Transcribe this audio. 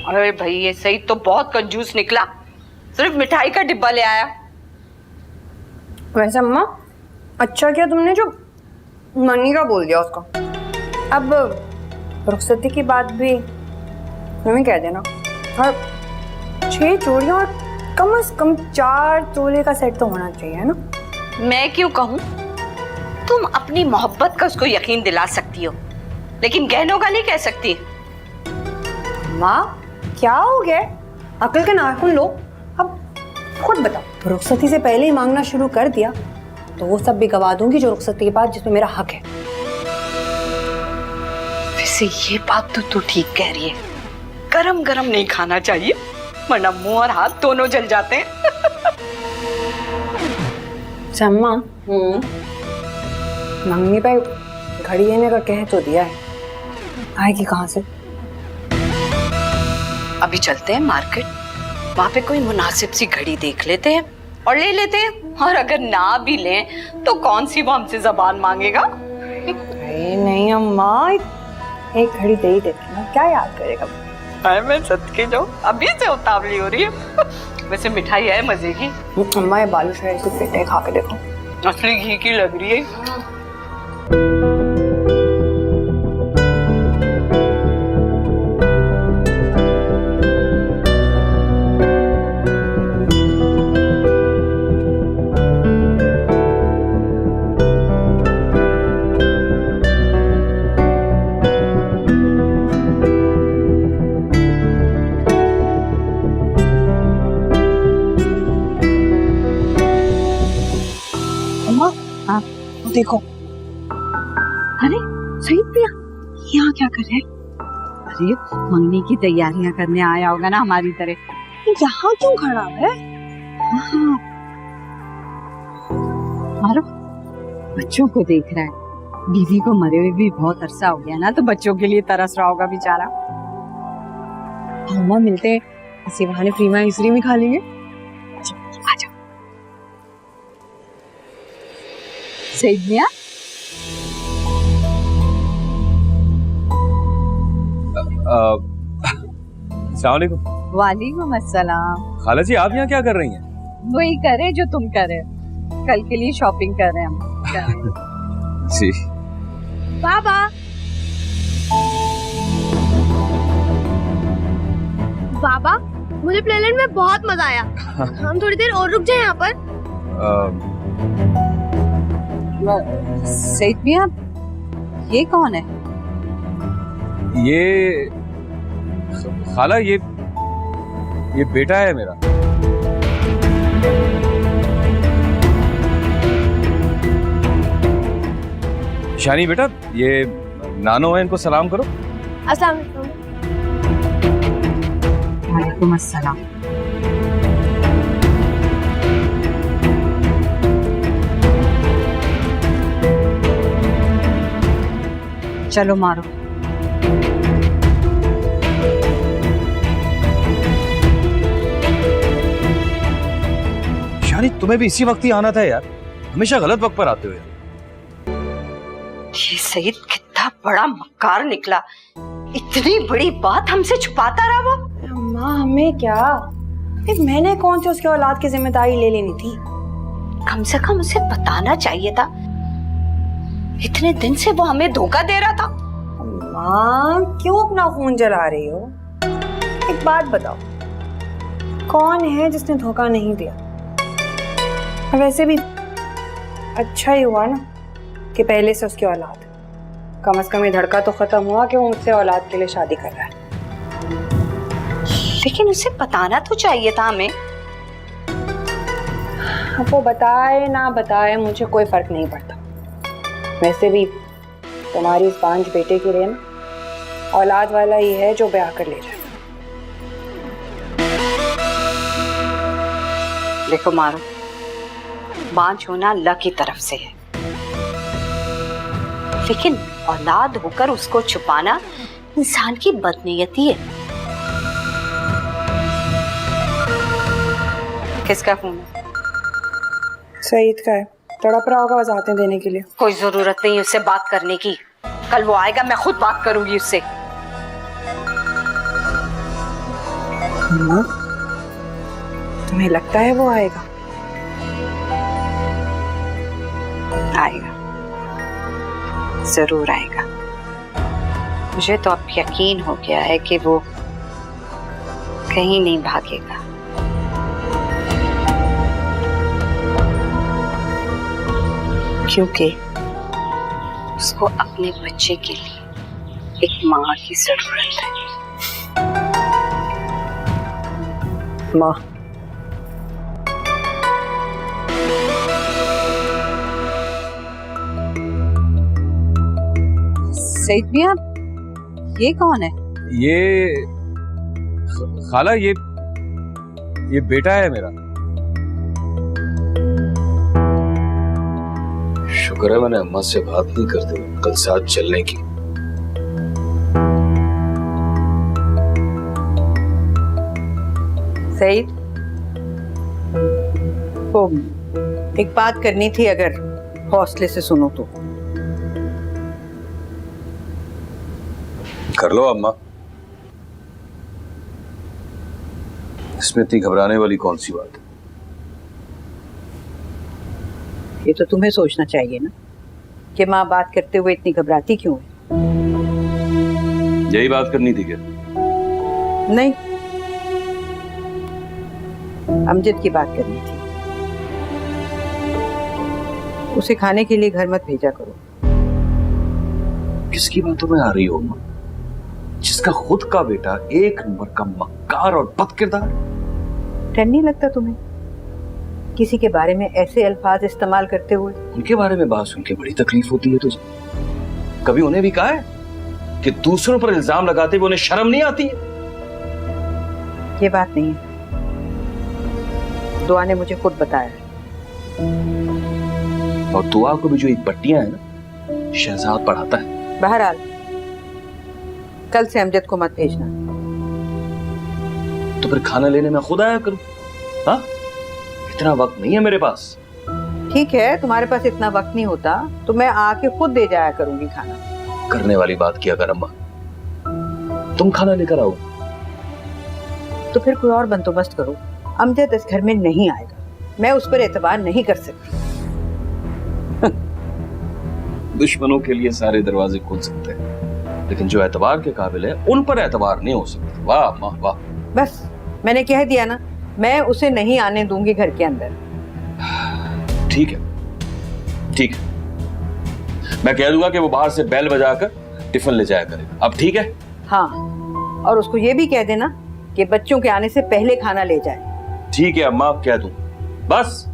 अरे भाई ये सही तो बहुत कंजूस निकला, सिर्फ मिठाई का डिब्बा ले आया। वैसे अम्मा अच्छा किया तुमने जो मनी का बोल दिया उसको। अब रुखसती की बात भी तुम ही कह देना। और 6 चूड़ियां और कम से कम 4 तोले का सेट तो होना चाहिए, है ना? मैं क्यों कहूँ, तुम अपनी मोहब्बत का उसको यकीन दिला सकती हो, लेकिन गहनों का नहीं कह सकती। माँ क्या हो गया? अकल के नाखून लो। अब खुद बताओ, रुखसती से पहले ही मांगना शुरू कर दिया तो वो सब भी गवा दूंगी जो रुखसती के बाद जिसमें मेरा हक है। वैसे ये बात तो तू ठीक कह रही है, गरम गरम नहीं खाना चाहिए वरना मुंह और हाथ दोनों जल जाते हैं। अम्मा मम्मी भाई घड़ी लेने का कह तो दिया है, आएगी कहाँ से? अभी चलते हैं मार्केट, वहां पे कोई मुनासिब सी घड़ी देख लेते हैं और ले लेते हैं, और अगर ना भी लें तो कौन सी वो हमसे जबान मांगेगा। अरे नहीं अम्मा, एक घड़ी दे ही देती हूँ, क्या याद करेगा? अरे मैं सदके जो अभी से उतावली हो रही है। वैसे मिठाई है मजे की। अम्मा ये बालूशाही की पेटे खा के देखो, असली घी की लग रही है। देखो। अरे सही पिया, यहाँ क्या कर रहे? अरे मंगनी की तैयारियां करने आया होगा ना हमारी तरह। यहाँ क्यों खड़ा है? मारो, बच्चों को देख रहा है। बीवी को मरे हुए भी बहुत अरसा हो गया ना, तो बच्चों के लिए तरस रहा होगा बेचारा। अम्मा मिलते हैं, इसी बहाने फ्रीमा इसरी में खा लेंगे। सईद मियां, अस्सलामुअलैकुम। वालेकुम अस्सलाम। खाला जी आप यहाँ क्या कर रही हैं? वही करे जो तुम करे, कल के लिए शॉपिंग कर रहे हैं हम। जी। बाबा बाबा मुझे प्लेलैंड में बहुत मजा आया। हम थोड़ी देर और रुक जाए यहाँ पर। सईद मियां, ये कौन है? ये खाला ये बेटा है मेरा। शानी बेटा, ये नानो है, इनको सलाम करो। अस्सलाम वालेकुम। वालेकुम अस्सलाम। चलो मारो। शानी तुम्हें भी इसी वक्त ही आना था यार, हमेशा गलत वक्त पर आते हो यार। ये सईद कितना बड़ा मक्कार निकला, इतनी बड़ी बात हमसे छुपाता रहा वो। अम्मा हमें क्या, मैंने कौन सी उसके औलाद की जिम्मेदारी ले लेनी थी? कम से कम उसे बताना चाहिए था, इतने दिन से वो हमें धोखा दे रहा था। माँ क्यों अपना खून जला रही हो? एक बात बताओ, कौन है जिसने धोखा नहीं दिया? वैसे भी अच्छा ही हुआ ना कि पहले से उसकी औलाद, कम से कम ये धड़का तो खत्म हुआ कि वो मुझसे औलाद के लिए शादी कर रहा है। लेकिन उसे बताना तो चाहिए था हमें। अब वो बताए ना बताए मुझे कोई फर्क नहीं पड़ता। वैसे भी तुम्हारी इस बांझ बेटे के लिए ना औलाद वाला ही है जो ब्याह कर ले जाए। देखो मारो, बांझ होना अल्लाह की तरफ से है, लेकिन औलाद होकर उसको छुपाना इंसान की बदनीयती है। किसका फोन है? सईद का है, तड़प रहा होगा वजाहतें देने के लिए। कोई जरूरत नहीं उससे बात करने की, कल वो आएगा, मैं खुद बात करूंगी उससे। अम्मा, तुम्हें लगता है वो आएगा? आएगा, जरूर आएगा। मुझे तो अब यकीन हो गया है कि वो कहीं नहीं भागेगा। क्योंकि उसको अपने बच्चे के लिए एक माँ की जरूरत है। माँ, सईद मियां, ये कौन है? ये खाला, ये बेटा है मेरा। शुक्र है मैंने अम्मा से बात नहीं कर दी कल साथ चलने की। सईद, वो एक बात करनी थी, अगर हौसले से सुनो तो। कर लो अम्मा, इसमें इतनी घबराने वाली कौन सी बात है? ये तो तुम्हें सोचना चाहिए ना कि माँ बात करते हुए इतनी घबराती क्यों है। यही बात करनी थी क्या? नहीं, अमजद की बात करनी थी। उसे खाने के लिए घर मत भेजा करो। किसकी बातों में आ रही हो अम्मा? जिसका खुद का बेटा एक नंबर का मक्कार और बदकिरदार। डर नहीं लगता तुम्हें किसी के बारे में ऐसे अल्फाज इस्तेमाल करते हुए? उनके बारे में बात सुन के बड़ी तकलीफ होती है तुझे? कभी उन्हें भी कहा है कि दूसरों पर इल्जाम लगाते हुए उन्हें शर्म नहीं आती है? ये बात नहीं है, दुआ ने मुझे खुद बताया। और दुआ को भी जो एक पट्टियां है ना, शहजाद पढ़ाता है। बहरहाल कल से अमजद को मत भेजना। तो फिर खाना लेने में खुद आया करूं? हाँ, इतना वक्त नहीं है मेरे पास। ठीक है, तुम्हारे पास इतना वक्त नहीं होता तो मैं आके खुद दे जाया करूंगी खाना। करने वाली बात किया कर अम्मा, तुम खाना लेकर आओ। तो फिर कोई और बंदोबस्त करो। अमजद इस घर में नहीं आएगा, मैं उस पर एतबार नहीं कर सकती। दुश्मनों के लिए सारे दरवाजे खोल सकते हैं, लेकिन जो एतबार के काबिल है उन पर एतबार नहीं हो सकता। वाह अम्मा वाह। बस मैंने कह दिया ना, मैं उसे नहीं आने दूंगी घर के अंदर। ठीक है, ठीक है, मैं कह दूंगा कि वो बाहर से बेल बजाकर टिफिन ले जाया करेगा। अब ठीक है? हाँ, और उसको ये भी कह देना कि बच्चों के आने से पहले खाना ले जाए। ठीक है अम्मा, कह दूं। बस